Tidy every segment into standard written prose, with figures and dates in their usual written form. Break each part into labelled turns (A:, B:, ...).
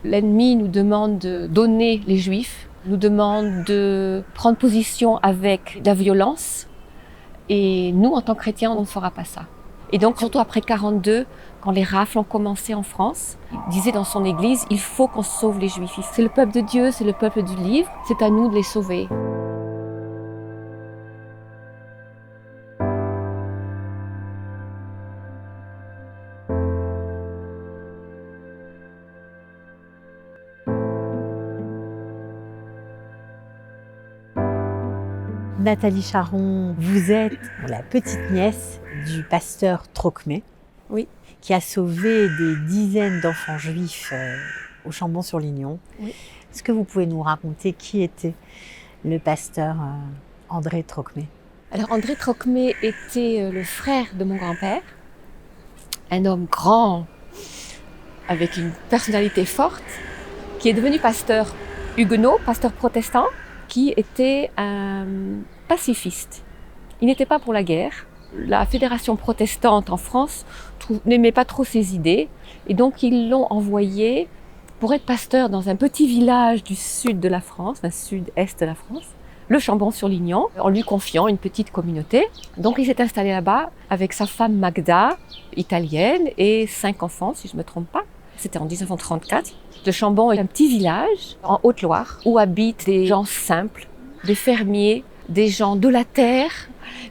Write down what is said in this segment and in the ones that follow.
A: L'ennemi nous demande de donner les Juifs, nous demande de prendre position avec la violence. Et nous, en tant que chrétiens, on ne fera pas ça. Et donc, surtout après 42, quand les rafles ont commencé en France, il disait dans son église, il faut qu'on sauve les Juifs. C'est le peuple de Dieu, c'est le peuple du livre, c'est à nous de les sauver.
B: Nathalie Charon, vous êtes la petite nièce du pasteur Trocmé,
A: Oui.
B: qui a sauvé des dizaines d'enfants juifs au Chambon-sur-Lignon.
A: Oui.
B: Est-ce que vous pouvez nous raconter qui était le pasteur André Trocmé?
A: Alors André Trocmé était le frère de mon grand-père, un homme grand, avec une personnalité forte, qui est devenu pasteur huguenot, pasteur protestant, qui était un pacifiste. Il n'était pas pour la guerre. La fédération protestante en France n'aimait pas trop ses idées et donc ils l'ont envoyé pour être pasteur dans un petit village du sud de la France, un sud-est de la France, le Chambon-sur-Lignon, en lui confiant une petite communauté. Donc il s'est installé là-bas avec sa femme Magda, italienne, et 5 enfants, si je ne me trompe pas. C'était en 1934. Le Chambon est un petit village en Haute-Loire où habitent des gens simples, des fermiers, des gens de la terre,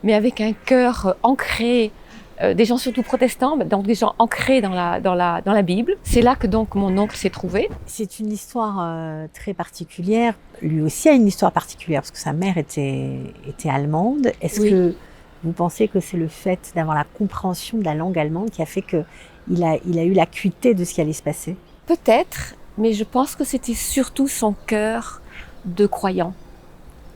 A: mais avec un cœur ancré, des gens surtout protestants, donc des gens ancrés dans la Bible. C'est là que donc mon oncle s'est trouvé.
B: C'est une histoire très particulière. Lui aussi a une histoire particulière parce que sa mère était allemande. Est-ce que vous pensez que c'est le fait d'avoir la compréhension de la langue allemande qui a fait qu'il a eu l'acuité de ce qui allait se passer?
A: Peut-être, mais je pense que c'était surtout son cœur de croyant,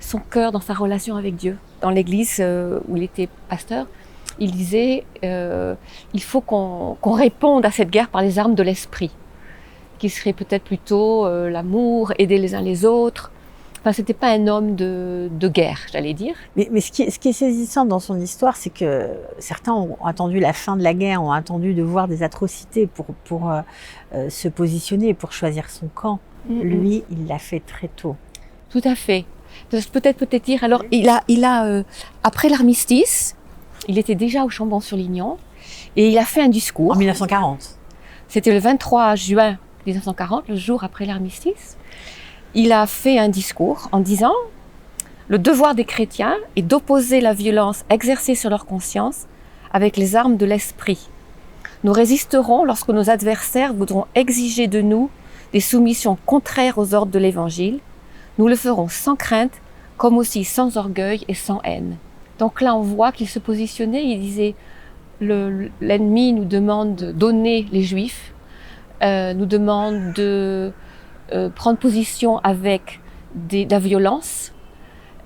A: son cœur dans sa relation avec Dieu. Dans l'église où il était pasteur, il disait il faut qu'on réponde à cette guerre par les armes de l'esprit, qui serait peut-être plutôt l'amour, aider les uns les autres. Enfin, c'était pas un homme de guerre, j'allais dire.
B: Mais ce qui est saisissant dans son histoire, c'est que certains ont attendu la fin de la guerre, ont attendu de voir des atrocités pour se positionner, pour choisir son camp. Lui, il l'a fait très tôt.
A: Tout à fait. Peut-être dire, alors il a après l'armistice, il était déjà au Chambon-sur-Lignon et il a fait un discours.
B: En 1940.
A: C'était le 23 juin 1940, le jour après l'armistice. Il a fait un discours en disant « Le devoir des chrétiens est d'opposer la violence exercée sur leur conscience avec les armes de l'esprit. Nous résisterons lorsque nos adversaires voudront exiger de nous des soumissions contraires aux ordres de l'Évangile. Nous le ferons sans crainte, comme aussi sans orgueil et sans haine. » Donc là, on voit qu'il se positionnait, il disait l'ennemi nous demande de donner les Juifs, nous demande de prendre position avec la violence,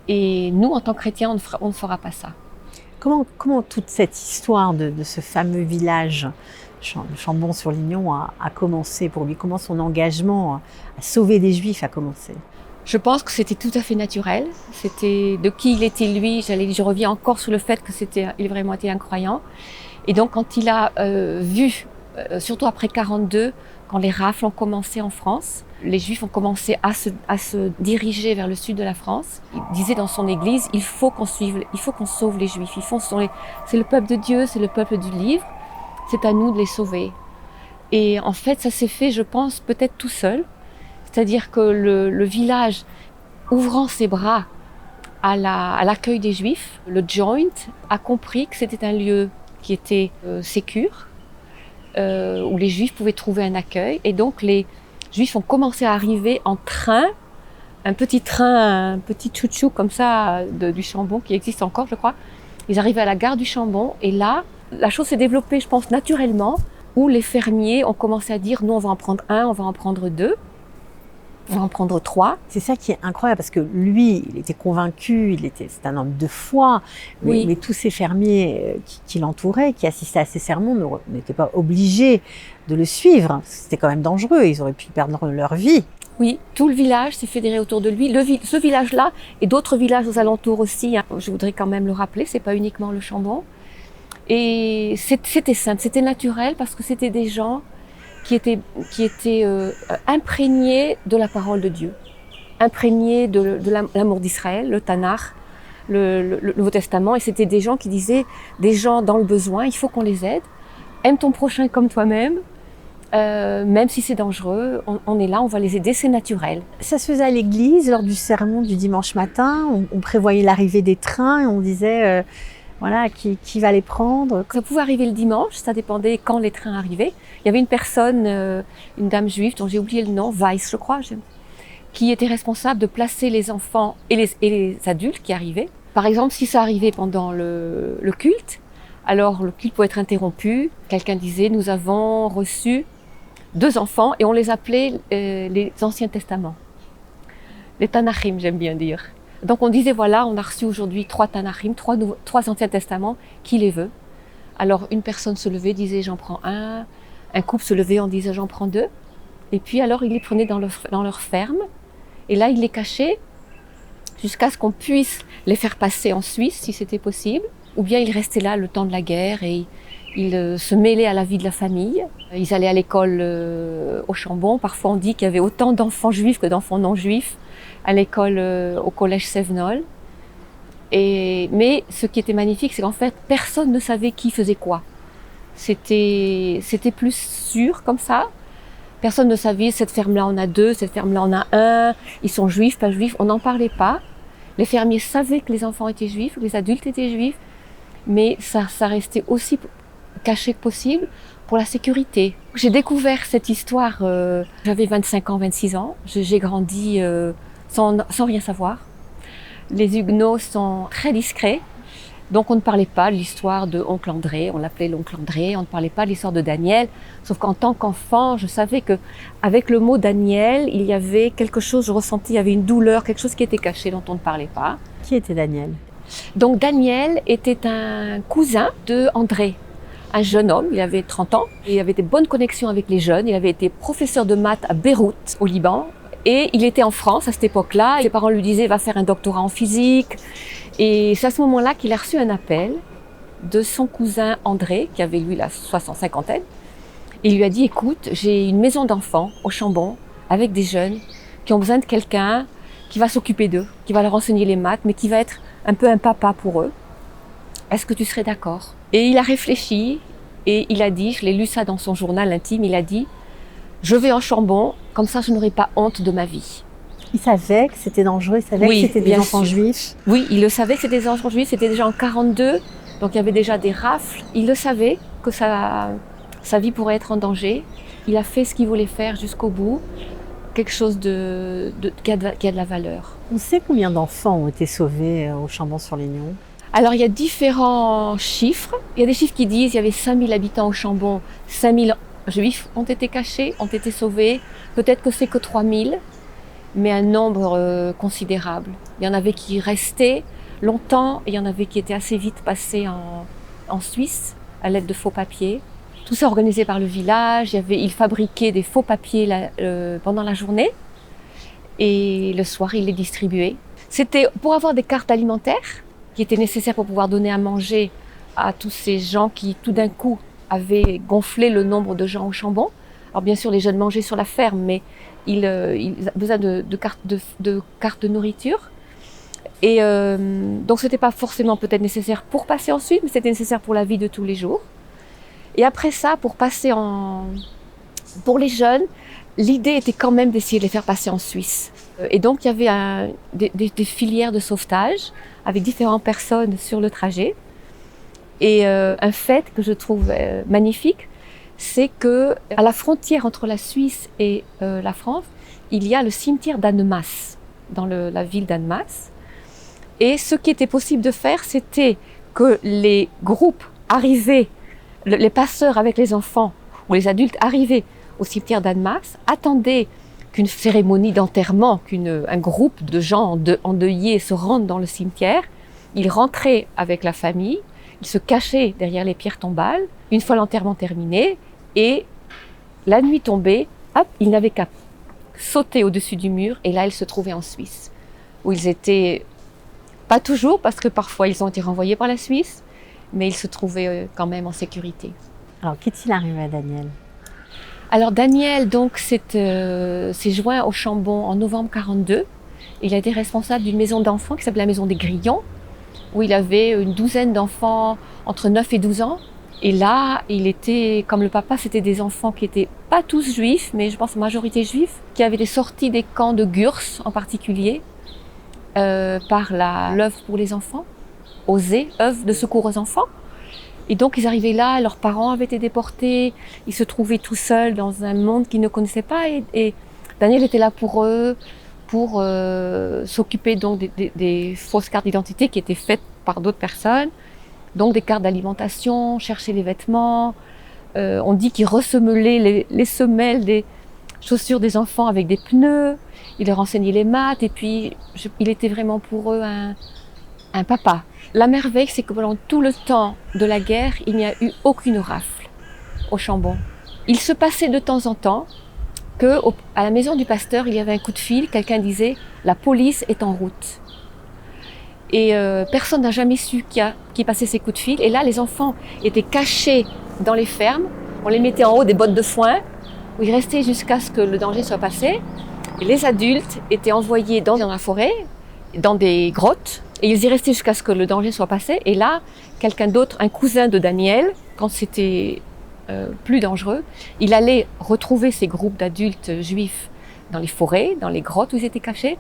A: et nous, en tant que chrétiens, on ne fera pas ça.
B: Comment toute cette histoire de ce fameux village Chambon-sur-Lignon a commencé pour lui? Comment son engagement à sauver des Juifs a commencé?
A: Je pense que c'était tout à fait naturel. C'était de qui il était lui. Je reviens encore sur le fait que il vraiment été un croyant. Et donc, quand il a vu, surtout après 42, quand les rafles ont commencé en France, les Juifs ont commencé à se diriger vers le sud de la France. Il disait dans son église, il faut qu'on sauve les Juifs. C'est le peuple de Dieu, c'est le peuple du livre. C'est à nous de les sauver. Et en fait, ça s'est fait, je pense, peut-être tout seul. C'est-à-dire que le village, ouvrant ses bras à l'accueil des Juifs, le Joint a compris que c'était un lieu qui était sécure, où les Juifs pouvaient trouver un accueil. Et donc les Juifs ont commencé à arriver en train, un petit chouchou comme ça du Chambon qui existe encore, je crois. Ils arrivaient à la gare du Chambon et là, la chose s'est développée, je pense, naturellement, où les fermiers ont commencé à dire « nous, on va en prendre un, on va en prendre deux ». On va en prendre 3.
B: C'est ça qui est incroyable parce que lui, il était convaincu, c'est un homme de foi, mais tous ces fermiers qui l'entouraient, qui assistaient à ses sermons, n'étaient pas obligés de le suivre. C'était quand même dangereux, ils auraient pu perdre leur vie.
A: Oui, tout le village s'est fédéré autour de lui. Ce village-là et d'autres villages aux alentours aussi, hein. Je voudrais quand même le rappeler, c'est pas uniquement le Chambon. Et c'était simple, c'était naturel parce que c'était des gens qui était imprégné de la parole de Dieu, imprégné de l'amour d'Israël, le Tanakh, le Nouveau Testament. Et c'était des gens qui disaient, des gens dans le besoin, il faut qu'on les aide. Aime ton prochain comme toi-même, même si c'est dangereux, on est là, on va les aider, c'est naturel.
B: Ça se faisait à l'église, lors du sermon du dimanche matin, on prévoyait l'arrivée des trains et on disait, voilà, qui va les prendre.
A: Ça pouvait arriver le dimanche, ça dépendait quand les trains arrivaient. Il y avait une personne, une dame juive dont j'ai oublié le nom, Weiss je crois, qui était responsable de placer les enfants et les adultes qui arrivaient. Par exemple, si ça arrivait pendant le culte, alors le culte pouvait être interrompu. Quelqu'un disait, nous avons reçu 2 enfants et on les appelait les Anciens Testaments. Les Tanachim, j'aime bien dire. Donc on disait, voilà, on a reçu aujourd'hui 3 Tanachim, 3 Anciens Testaments, qui les veut? Alors une personne se levait, disait, j'en prends un couple se levait, on disait, j'en prends 2. Et puis alors ils les prenaient dans leur ferme, et là ils les cachaient jusqu'à ce qu'on puisse les faire passer en Suisse, si c'était possible. Ou bien ils restaient là le temps de la guerre et ils se mêlaient à la vie de la famille. Ils allaient à l'école au Chambon. Parfois on dit qu'il y avait autant d'enfants juifs que d'enfants non juifs à l'école au collège Sévenol. Mais ce qui était magnifique, c'est qu'en fait personne ne savait qui faisait quoi. C'était plus sûr comme ça. Personne ne savait, cette ferme-là en a 2, cette ferme-là en a 1, ils sont juifs, pas juifs, on n'en parlait pas. Les fermiers savaient que les enfants étaient juifs, que les adultes étaient juifs, mais ça restait aussi caché que possible pour la sécurité. J'ai découvert cette histoire, j'avais 25 ans, 26 ans, j'ai grandi sans rien savoir. Les Huguenots sont très discrets, donc on ne parlait pas de l'histoire de Oncle André, on l'appelait l'Oncle André, on ne parlait pas de l'histoire de Daniel, sauf qu'en tant qu'enfant, je savais que avec le mot Daniel, il y avait quelque chose, je ressentais, il y avait une douleur, quelque chose qui était caché dont on ne parlait pas.
B: Qui était Daniel?
A: Donc Daniel était un cousin de André, un jeune homme, il avait 30 ans, il avait des bonnes connexions avec les jeunes, il avait été professeur de maths à Beyrouth, au Liban, et il était en France à cette époque-là. Ses parents lui disaient, va faire un doctorat en physique. Et c'est à ce moment-là qu'il a reçu un appel de son cousin André, qui avait lui la cinquantaine. Il lui a dit, écoute, j'ai une maison d'enfants au Chambon, avec des jeunes qui ont besoin de quelqu'un qui va s'occuper d'eux, qui va leur enseigner les maths, mais qui va être un peu un papa pour eux. Est-ce que tu serais d'accord? Et il a réfléchi et il a dit, je l'ai lu ça dans son journal intime, il a dit, je vais en Chambon, comme ça je n'aurai pas honte de ma vie.
B: Il savait que c'était dangereux, il savait que c'était des enfants juifs.
A: Oui, il le savait que c'était des enfants juifs, c'était déjà en 42, donc il y avait déjà des rafles. Il le savait que sa vie pourrait être en danger. Il a fait ce qu'il voulait faire jusqu'au bout, quelque chose qui a de la valeur.
B: On sait combien d'enfants ont été sauvés au Chambon-sur-Lignon?
A: Alors il y a différents chiffres. Il y a des chiffres qui disent qu'il y avait 5000 habitants au Chambon, 5000 juifs ont été cachés, ont été sauvés. Peut-être que c'est que 3000. Mais un nombre considérable. Il y en avait qui restaient longtemps et il y en avait qui étaient assez vite passés en Suisse à l'aide de faux papiers. Tout ça organisé par le village. Ils fabriquaient des faux papiers pendant la journée et le soir ils les distribuaient. C'était pour avoir des cartes alimentaires qui étaient nécessaires pour pouvoir donner à manger à tous ces gens qui tout d'un coup avaient gonflé le nombre de gens au Chambon. Alors bien sûr les jeunes mangeaient sur la ferme, mais ils avaient besoin de cartes de nourriture. Et donc c'était pas forcément peut-être nécessaire pour passer en Suisse, mais c'était nécessaire pour la vie de tous les jours. Et après ça, pour les jeunes, l'idée était quand même d'essayer de les faire passer en Suisse. Et donc il y avait des filières de sauvetage avec différentes personnes sur le trajet. Et un fait que je trouve magnifique, c'est que à la frontière entre la Suisse et la France, il y a le cimetière d'Annemasse, dans la ville d'Annemasse. Et ce qui était possible de faire, c'était que les groupes arrivaient, les passeurs avec les enfants ou les adultes arrivaient au cimetière d'Annemasse, attendaient qu'une cérémonie d'enterrement, qu'un groupe de gens endeuillés se rendent dans le cimetière. Ils rentraient avec la famille, ils se cachaient derrière les pierres tombales. Une fois l'enterrement terminé, et la nuit tombée, hop, ils n'avaient qu'à sauter au-dessus du mur, et là ils se trouvaient en Suisse, où ils étaient, pas toujours, parce que parfois ils ont été renvoyés par la Suisse, mais ils se trouvaient quand même en sécurité.
B: Alors qu'est-il arrivé à Daniel?
A: Alors Daniel donc s'est joint au Chambon en novembre 42. Il a été responsable d'une maison d'enfants qui s'appelait la Maison des Grillons, où il avait une douzaine d'enfants entre 9 et 12 ans. Et là, il était, comme le papa, c'était des enfants qui n'étaient pas tous juifs, mais je pense majorité juifs, qui avaient été sortis des camps de Gurs en particulier, par l'œuvre pour les enfants, OSER, œuvre de secours aux enfants. Et donc ils arrivaient là, leurs parents avaient été déportés, ils se trouvaient tout seuls dans un monde qu'ils ne connaissaient pas. Et Daniel était là pour eux, pour s'occuper donc des fausses cartes d'identité qui étaient faites par d'autres personnes. Donc des cartes d'alimentation, chercher les vêtements. On dit qu'il ressemelait les semelles des chaussures des enfants avec des pneus. Il leur enseignait les maths et puis il était vraiment pour eux un papa. La merveille, c'est que pendant tout le temps de la guerre, il n'y a eu aucune rafle au Chambon. Il se passait de temps en temps qu'à la maison du pasteur, il y avait un coup de fil, quelqu'un disait « la police est en route ». Et personne n'a jamais su qui passait ces coups de fil. Et là, les enfants étaient cachés dans les fermes. On les mettait en haut des bottes de foin, où ils restaient jusqu'à ce que le danger soit passé. Et les adultes étaient envoyés dans la forêt, dans des grottes, et ils y restaient jusqu'à ce que le danger soit passé. Et là, quelqu'un d'autre, un cousin de Daniel, quand c'était plus dangereux, il allait retrouver ces groupes d'adultes juifs dans les forêts, dans les grottes où ils étaient cachés.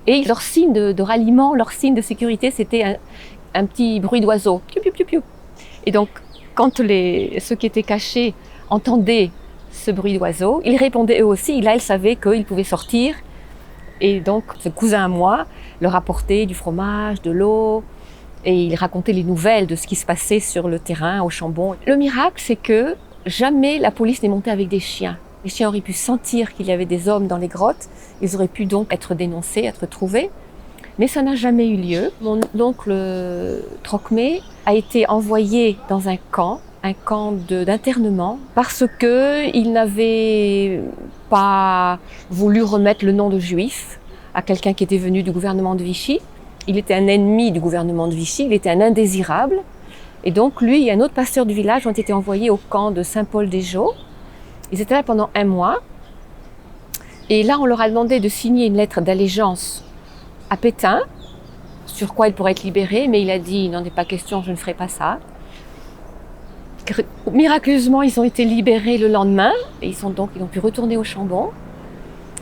A: Et leur signe de ralliement, leur signe de sécurité, c'était un petit bruit d'oiseau. Piou, piou, piou, piou. Et donc, quand ceux qui étaient cachés entendaient ce bruit d'oiseau, ils répondaient eux aussi. Là, ils savaient qu'ils pouvaient sortir. Et donc, ce cousin à moi leur apportait du fromage, de l'eau. Et il racontait les nouvelles de ce qui se passait sur le terrain, au Chambon. Le miracle, c'est que jamais la police n'est montée avec des chiens. Les chiens auraient pu sentir qu'il y avait des hommes dans les grottes. Ils auraient pu donc être dénoncés, être trouvés. Mais ça n'a jamais eu lieu. Mon oncle Trocmé a été envoyé dans un camp d'internement, parce qu'il n'avait pas voulu remettre le nom de juif à quelqu'un qui était venu du gouvernement de Vichy. Il était un ennemi du gouvernement de Vichy, il était un indésirable. Et donc lui et un autre pasteur du village ont été envoyés au camp de Saint-Paul-des-Geaux. Ils étaient là pendant 1 mois. Et là, on leur a demandé de signer une lettre d'allégeance à Pétain, sur quoi ils pourraient être libérés, mais il a dit « il n'en est pas question, je ne ferai pas ça ». Miraculeusement, ils ont été libérés le lendemain, et ils ont pu retourner au Chambon.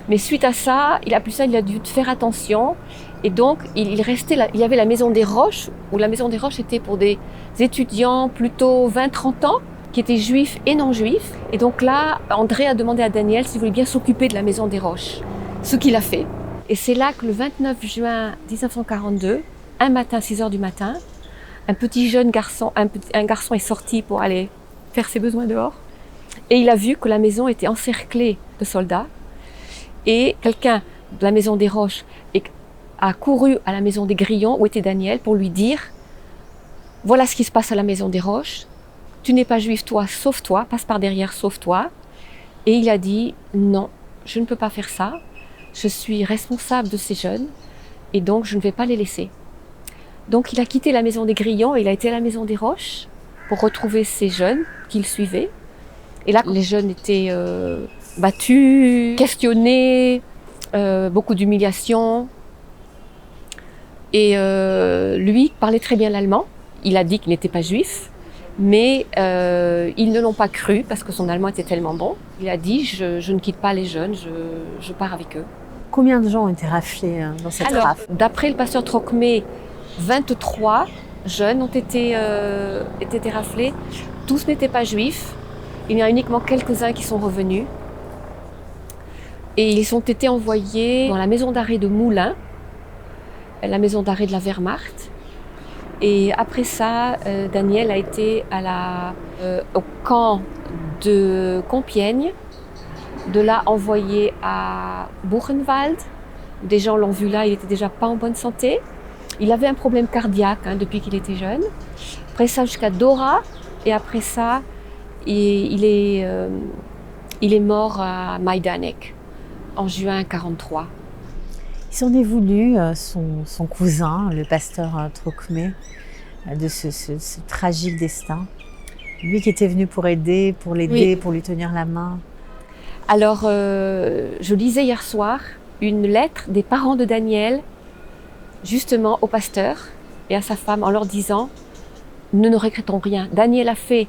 A: Mais suite à ça, il a dû faire attention, et donc il y avait la Maison des Roches, où la Maison des Roches était pour des étudiants plutôt 20-30 ans, qui étaient juifs et non juifs. Et donc là, André a demandé à Daniel s'il voulait bien s'occuper de la Maison des Roches, ce qu'il a fait. Et c'est là que le 29 juin 1942, un matin, 6 heures du matin, un petit jeune garçon, un garçon est sorti pour aller faire ses besoins dehors. Et il a vu que la maison était encerclée de soldats. Et quelqu'un de la Maison des Roches a couru à la Maison des Grillons, où était Daniel, pour lui dire « Voilà ce qui se passe à la Maison des Roches. Tu n'es pas juif, toi, sauve-toi, passe par derrière, sauve-toi. » Et il a dit « Non, je ne peux pas faire ça. Je suis responsable de ces jeunes et donc je ne vais pas les laisser. » Donc il a quitté la Maison des Grillons et il a été à la Maison des Roches pour retrouver ces jeunes qu'il suivait. Et là, les jeunes étaient battus, questionnés, beaucoup d'humiliation. Et lui parlait très bien l'allemand. Il a dit qu'il n'était pas juif. Mais ils ne l'ont pas cru parce que son allemand était tellement bon. Il a dit je ne quitte pas les jeunes, je pars avec eux.
B: Combien de gens ont été raflés dans cette rafle?
A: D'après le pasteur Trocmé, 23 jeunes ont été raflés. Tous n'étaient pas juifs. Il y en a uniquement quelques-uns qui sont revenus. Et ils ont été envoyés dans la maison d'arrêt de Moulins, la maison d'arrêt de la Wehrmacht. Et après ça, Daniel a été au camp de Compiègne, de là envoyé à Buchenwald. Des gens l'ont vu là, il était déjà pas en bonne santé. Il avait un problème cardiaque depuis qu'il était jeune. Après ça, jusqu'à Dora. Et après ça, il est mort à Majdanek en juin 1943.
B: Il s'en est voulu, son cousin, le pasteur Trocmé, de ce tragique destin. Lui qui était venu pour aider, pour l'aider, pour lui tenir la main.
A: Alors, je lisais hier soir une lettre des parents de Daniel, justement au pasteur et à sa femme, en leur disant « Nous ne regrettons rien. Daniel a fait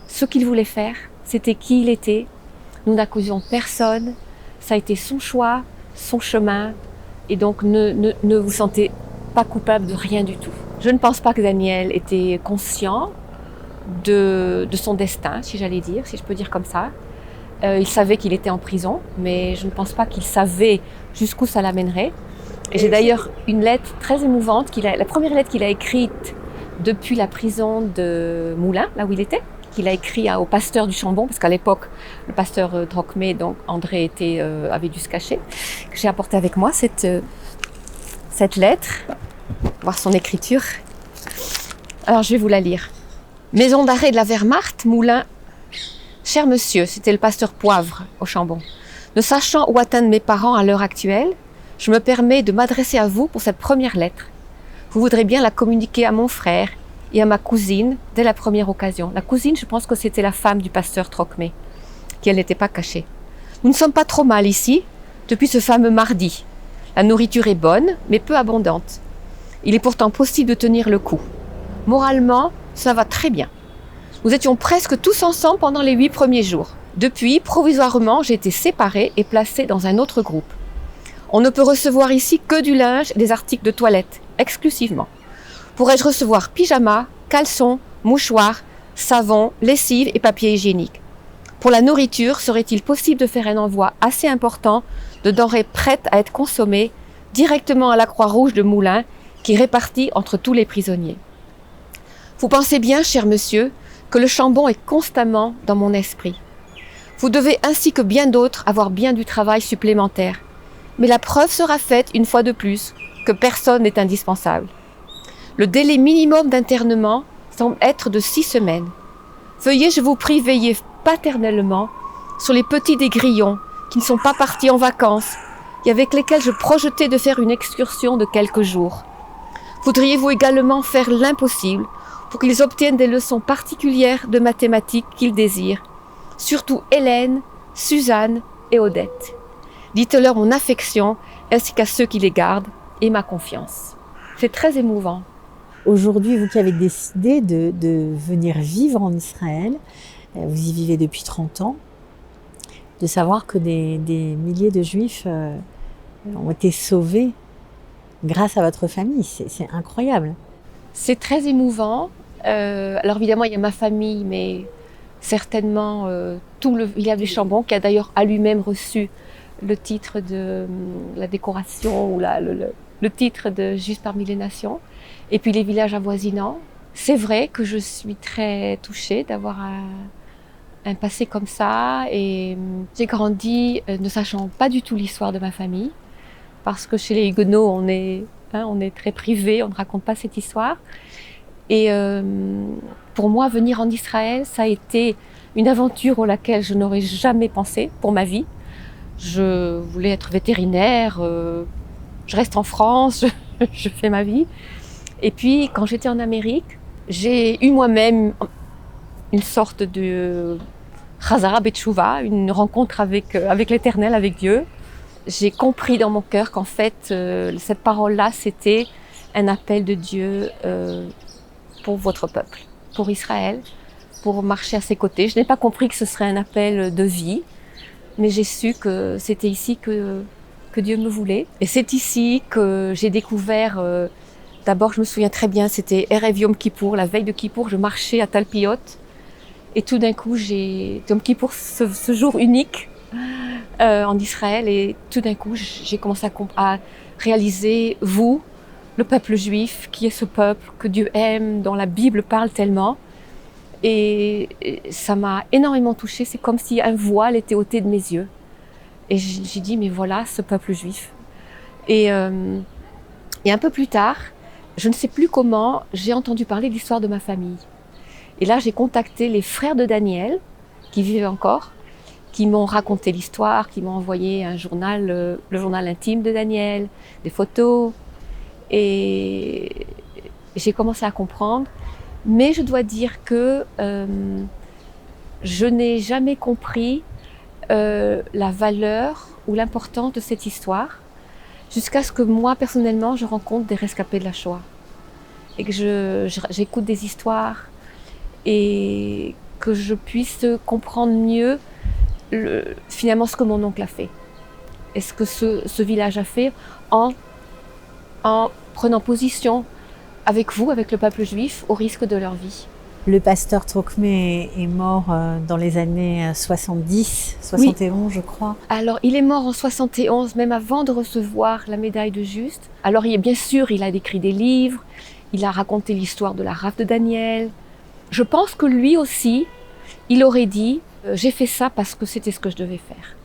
A: ce qu'il voulait faire, c'était qui il était. Nous n'accusions personne, ça a été son choix, son chemin, et donc ne vous sentez pas coupable de rien du tout. » Je ne pense pas que Daniel était conscient de son destin, si j'allais dire, si je peux dire comme ça. Il savait qu'il était en prison, mais je ne pense pas qu'il savait jusqu'où ça l'amènerait. Et j'ai d'ailleurs une lettre très émouvante, la première lettre qu'il a écrite depuis la prison de Moulins, là où il était, qu'il a écrit au pasteur du Chambon, parce qu'à l'époque, le pasteur Trocmé, donc André avait dû se cacher, que j'ai apporté avec moi cette lettre, voir son écriture. Alors je vais vous la lire. Maison d'arrêt de la Wehrmacht, Moulins. Cher monsieur, c'était le pasteur Poivre au Chambon. Ne sachant où atteindre mes parents à l'heure actuelle, je me permets de m'adresser à vous pour cette première lettre. Vous voudrez bien la communiquer à mon frère et à ma cousine dès la première occasion. La cousine, je pense que c'était la femme du pasteur Trocmé, qu'elle n'était pas cachée. Nous ne sommes pas trop mal ici, depuis ce fameux mardi. La nourriture est bonne, mais peu abondante. Il est pourtant possible de tenir le coup. Moralement, ça va très bien. Nous étions presque tous ensemble pendant les 8 premiers jours. Depuis, provisoirement, j'ai été séparée et placée dans un autre groupe. On ne peut recevoir ici que du linge et des articles de toilette, exclusivement. Pourrais-je recevoir pyjama, caleçon, mouchoirs, savon, lessive et papier hygiénique? Pour la nourriture, serait-il possible de faire un envoi assez important de denrées prêtes à être consommées directement à la Croix-Rouge de Moulins, qui est répartie entre tous les prisonniers? Vous pensez bien, cher monsieur, que le Chambon est constamment dans mon esprit. Vous devez, ainsi que bien d'autres, avoir bien du travail supplémentaire. Mais la preuve sera faite, une fois de plus, que personne n'est indispensable. Le délai minimum d'internement semble être de 6 semaines. Veuillez, je vous prie, veiller paternellement sur les petits des grillons qui ne sont pas partis en vacances et avec lesquels je projetais de faire une excursion de quelques jours. Voudriez-vous également faire l'impossible pour qu'ils obtiennent des leçons particulières de mathématiques qu'ils désirent, surtout Hélène, Suzanne et Odette. Dites-leur mon affection ainsi qu'à ceux qui les gardent et ma confiance. C'est très émouvant.
B: Aujourd'hui, vous qui avez décidé de venir vivre en Israël, vous y vivez depuis 30 ans, de savoir que des milliers de Juifs ont été sauvés grâce à votre famille, c'est incroyable.
A: C'est très émouvant. Alors évidemment, il y a ma famille, mais certainement il y a du Chambon qui a d'ailleurs à lui-même reçu le titre de la décoration ou le titre de Juste parmi les nations. Et puis les villages avoisinants. C'est vrai que je suis très touchée d'avoir un passé comme ça. Et j'ai grandi ne sachant pas du tout l'histoire de ma famille. Parce que chez les Huguenots, on est très privé, on ne raconte pas cette histoire. Et pour moi, venir en Israël, ça a été une aventure à laquelle je n'aurais jamais pensé pour ma vie. Je voulais être vétérinaire, je reste en France, je fais ma vie. Et puis, quand j'étais en Amérique, j'ai eu moi-même une sorte de Chazara Betchouva, une rencontre avec l'Éternel, avec Dieu. J'ai compris dans mon cœur qu'en fait, cette parole-là, c'était un appel de Dieu pour votre peuple, pour Israël, pour marcher à ses côtés. Je n'ai pas compris que ce serait un appel de vie, mais j'ai su que c'était ici que Dieu me voulait. Et c'est ici que j'ai découvert, d'abord je me souviens très bien, c'était Erev Yom Kippour, la veille de Kippour, je marchais à Talpiot, et tout d'un coup, Yom Kippour, ce jour unique en Israël, et tout d'un coup, j'ai commencé à réaliser, vous, le peuple juif, qui est ce peuple que Dieu aime, dont la Bible parle tellement. Et ça m'a énormément touchée. C'est comme si un voile était ôté de mes yeux. Et j'ai dit, mais voilà, ce peuple juif. Et un peu plus tard, je ne sais plus comment, j'ai entendu parler de l'histoire de ma famille. Et là, j'ai contacté les frères de Daniel, qui vivaient encore, qui m'ont raconté l'histoire, qui m'ont envoyé un journal, le journal intime de Daniel, des photos. Et j'ai commencé à comprendre. Mais je dois dire que je n'ai jamais compris la valeur ou l'importance de cette histoire, jusqu'à ce que moi, personnellement, je rencontre des rescapés de la Shoah. Et que j'écoute des histoires et que je puisse comprendre mieux finalement ce que mon oncle a fait. Et ce que ce village a fait en prenant position avec vous, avec le peuple juif, au risque de leur vie.
B: Le pasteur Trocmé est mort dans les années 70, 71 oui. Je crois.
A: Alors il est mort en 71, même avant de recevoir la médaille de Juste. Alors bien sûr, il a écrit des livres, il a raconté l'histoire de la rafle de Daniel. Je pense que lui aussi, il aurait dit « j'ai fait ça parce que c'était ce que je devais faire ».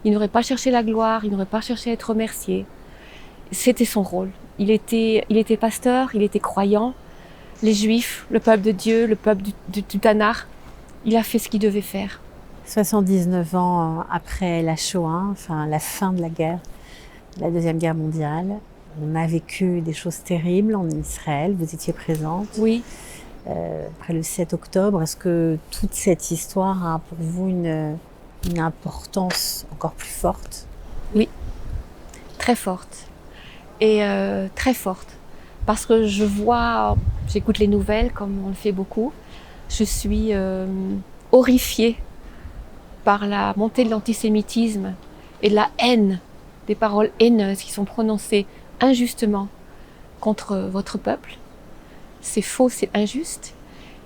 A: Il n'aurait pas cherché la gloire, il n'aurait pas cherché à être remercié. C'était son rôle. Il était pasteur, il était croyant. Les Juifs, le peuple de Dieu, le peuple du Tanakh, il a fait ce qu'il devait faire.
B: 79 ans après la Shoah, enfin la fin de la guerre, la Deuxième Guerre mondiale, on a vécu des choses terribles en Israël, vous étiez présente.
A: Oui.
B: Après le 7 octobre, est-ce que toute cette histoire a pour vous une importance encore plus forte?
A: Oui, très forte. Et très forte. Parce que j'écoute les nouvelles comme on le fait beaucoup. Je suis horrifiée par la montée de l'antisémitisme et de la haine, des paroles haineuses qui sont prononcées injustement contre votre peuple. C'est faux, c'est injuste.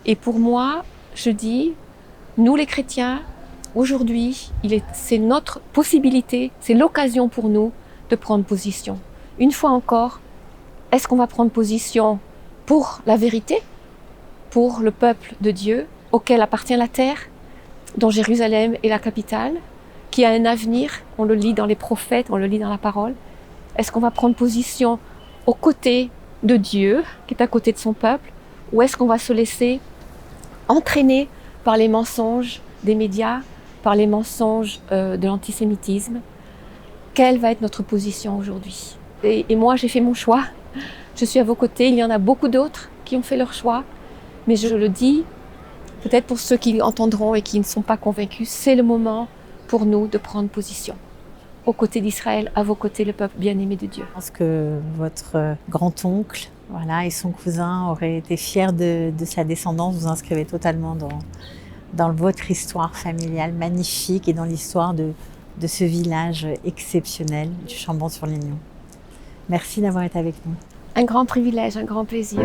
A: Et pour moi, je dis, nous les chrétiens, aujourd'hui, c'est notre possibilité, c'est l'occasion pour nous de prendre position. Une fois encore, est-ce qu'on va prendre position pour la vérité, pour le peuple de Dieu, auquel appartient la terre, dont Jérusalem est la capitale, qui a un avenir, on le lit dans les prophètes, on le lit dans la parole. Est-ce qu'on va prendre position aux côtés de Dieu, qui est à côté de son peuple, ou est-ce qu'on va se laisser entraîner par les mensonges des médias, par les mensonges de l'antisémitisme? Quelle va être notre position aujourd'hui? Et moi, j'ai fait mon choix. Je suis à vos côtés. Il y en a beaucoup d'autres qui ont fait leur choix. Mais je le dis, peut-être pour ceux qui entendront et qui ne sont pas convaincus, c'est le moment pour nous de prendre position. Aux côtés d'Israël, à vos côtés, le peuple bien-aimé de Dieu.
B: Je pense que votre grand-oncle et son cousin auraient été fiers de sa descendance. Vous inscrivez totalement dans votre histoire familiale magnifique et dans l'histoire de ce village exceptionnel du Chambon-sur-Lignon. Merci d'avoir été avec nous.
A: Un grand privilège, un grand plaisir.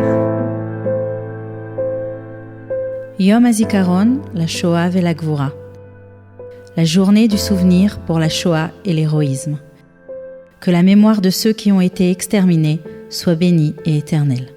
C: Yom HaZikaron, la Shoah et la Gvura. La journée du souvenir pour la Shoah et l'héroïsme. Que la mémoire de ceux qui ont été exterminés soit bénie et éternelle.